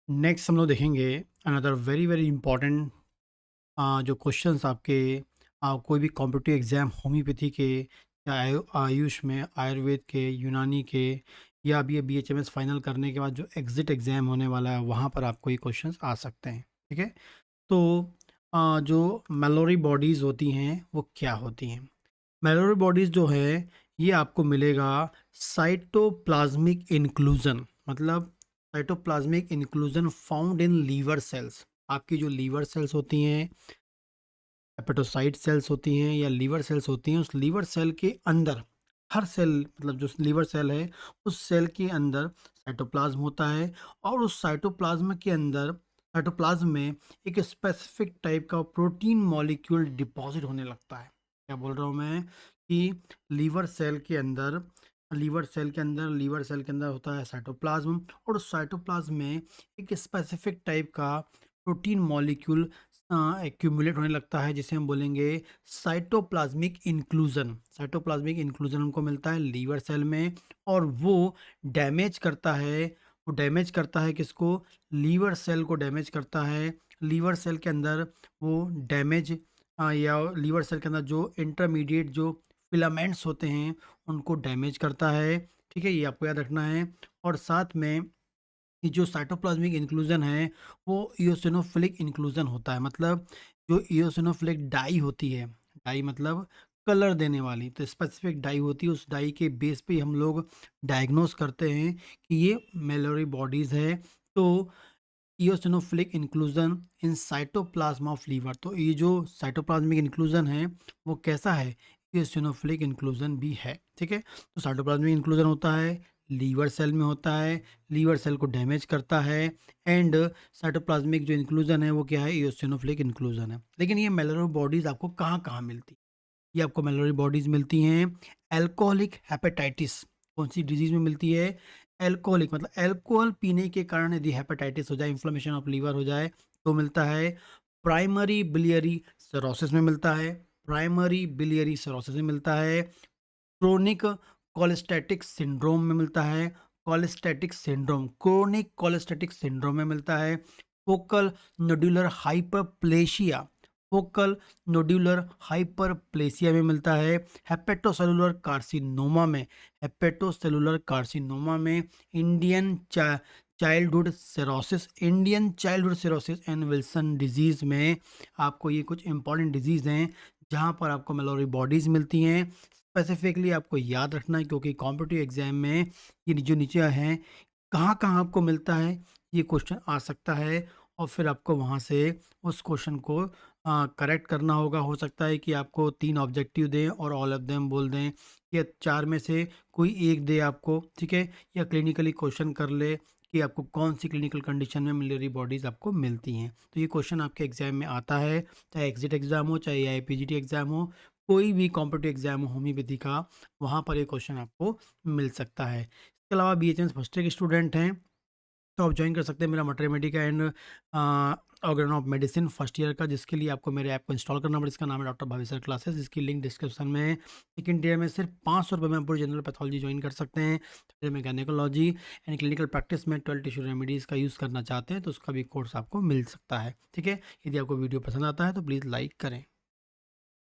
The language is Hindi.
नेक्स्ट हम लोग देखेंगे अनदर वेरी वेरी इंपॉर्टेंट जो क्वेश्चंस आपके कोई भी कॉम्पिटिटिव एग्जाम होम्योपैथी के या आयुष में आयुर्वेद के यूनानी के या अभी ये बीएचएमएस फाइनल करने के बाद जो एग्जिट एग्जाम होने वाला है वहाँ पर आपको ये क्वेश्चंस आ सकते हैं। ठीक है। तो जो मेलोरी बॉडीज़ होती हैं वो क्या होती हैं? मेलोरी बॉडीज़ जो है ये आपको मिलेगा साइटोप्लाज्मिक इंक्लूजन, मतलब cytoplasmic inclusion found in liver cells. आपकी जो लीवर सेल्स होती हैं, हेपेटोसाइट सेल्स होती हैं या लीवर सेल्स होती हैं, उस लीवर सेल के अंदर हर सेल, मतलब जो लीवर सेल है उस सेल के अंदर साइटोप्लाज्म होता है। और उस साइटोप्लाज्म के अंदर, साइटोप्लाज्म में एक स्पेसिफिक टाइप का प्रोटीन मॉलिक्यूल डिपॉजिट होने लगता है। क्या बोल रहा हूँ मैं कि लीवर सेल के अंदर, लीवर सेल के अंदर होता है साइटोप्लाज्म, और उस साइटोप्लाज्म में एक स्पेसिफिक टाइप का प्रोटीन मॉलिक्यूल एक्यूमुलेट होने लगता है, जिसे हम बोलेंगे साइटोप्लाज्मिक इंक्लूजन। साइटोप्लाज्मिक इंक्लूजन हमको मिलता है लीवर सेल में, और वो डैमेज करता है, किसको? लीवर सेल को डैमेज करता है। लीवर सेल के अंदर वो डैमेज या लीवर सेल के अंदर जो इंटरमीडिएट जो फिलामेंट्स होते हैं उनको डैमेज करता है। ठीक है, ये आपको याद रखना है। और साथ में कि जो साइटोप्लाज्मिक इंक्लूजन है वो इओसिनोफिलिक इंक्लूजन होता है। मतलब जो इओसिनोफिलिक डाई होती है, डाई मतलब कलर देने वाली, तो स्पेसिफिक डाई होती है, उस डाई के बेस पे हम लोग डायग्नोस करते हैं कि ये मेलोरी बॉडीज़ है। तो eosinophilic inclusion in cytoplasm of liver, तो ये जो साइटोप्लाज्मिक इंक्लूजन है वो कैसा है? इओसिनोफिलिक इंक्लूजन भी है। ठीक है, तो साइटोप्लाज्मिक इंक्लूजन होता है, लीवर सेल में होता है, लीवर सेल को डैमेज करता है। एंड साइटोप्लाज्मिक जो इंक्लूजन है वो क्या है? इओसिनोफिलिक इंक्लूजन है। लेकिन ये मेलोरी बॉडीज़ आपको कहाँ कहाँ मिलती? ये आपको मेलोरी बॉडीज़ मिलती हैं अल्कोहलिक हेपेटाइटिस। कौन-सी डिज़ीज़ में मिलती है? अल्कोहलिक, मतलब अल्कोहल पीने के कारण यदि हेपेटाइटिस हो जाए, इन्फ्लेमेशन ऑफ लीवर हो जाए, तो मिलता है। प्राइमरी बिलियरी सिरोसिस में मिलता है, क्रोनिक कोलेस्टैटिक सिंड्रोम में मिलता है, क्रोनिक कोलेस्टैटिक सिंड्रोम में मिलता है। फोकल नोड्यूलर हाइपरप्लेशिया, में मिलता है। हेपेटोसेलुलर कार्सिनोमा में, Indian childhood cirrhosis and Wilson disease में। आपको ये कुछ इंपॉर्टेंट डिजीज हैं जहाँ पर आपको मेलोरी बॉडीज मिलती हैं। स्पेसिफिकली आपको याद रखना है, क्योंकि कॉम्पिटिटिव एग्जाम में ये जो नीचे हैं कहाँ कहाँ आपको मिलता है ये क्वेश्चन आ सकता है, और फिर आपको वहाँ से उस क्वेश्चन को करेक्ट करना होगा। हो सकता है कि आपको 3 ऑब्जेक्टिव दें और ऑल ऑफ देम बोल दें, या 4 में से कोई एक दे आपको। ठीक है, या क्लिनिकली क्वेश्चन कर ले कि आपको कौन सी क्लिनिकल कंडीशन में मिलियरी बॉडीज़ आपको मिलती हैं। तो ये क्वेश्चन आपके एग्जाम में आता है, चाहे एग्जिट एग्जाम हो, चाहे आईपीजीटी एग्जाम हो, कोई भी कॉम्पिटिटिव एग्जाम हो होम्योपैथी का, वहाँ पर ये क्वेश्चन आपको मिल सकता है। इसके अलावा बीएचएमएस फर्स्ट ईयर के स्टूडेंट हैं तो आप ज्वाइन कर सकते हैं मेरा Mathematica and organ of medicine first year का, जिसके लिए आपको मेरे ऐप को इंस्टॉल करना पड़ेगा। इसका नाम है डॉक्टर भविसर क्लासेस, जिसकी लिंक डिस्क्रिप्शन में है। सेकेंड ईयर में सिर्फ 500 रुपये में पूरी जनरल पैथोलॉजी ज्वाइन कर सकते हैं। थर्ड ईयर में गायनेकोलॉजी एंड क्लिनिकल प्रैक्टिस में 12 टिश्यू रेमेडीज़ का यूज़ करना चाहते हैं तो उसका भी कोर्स आपको मिल सकता है। ठीक है, यदि आपको वीडियो पसंद आता है तो प्लीज़ लाइक करें।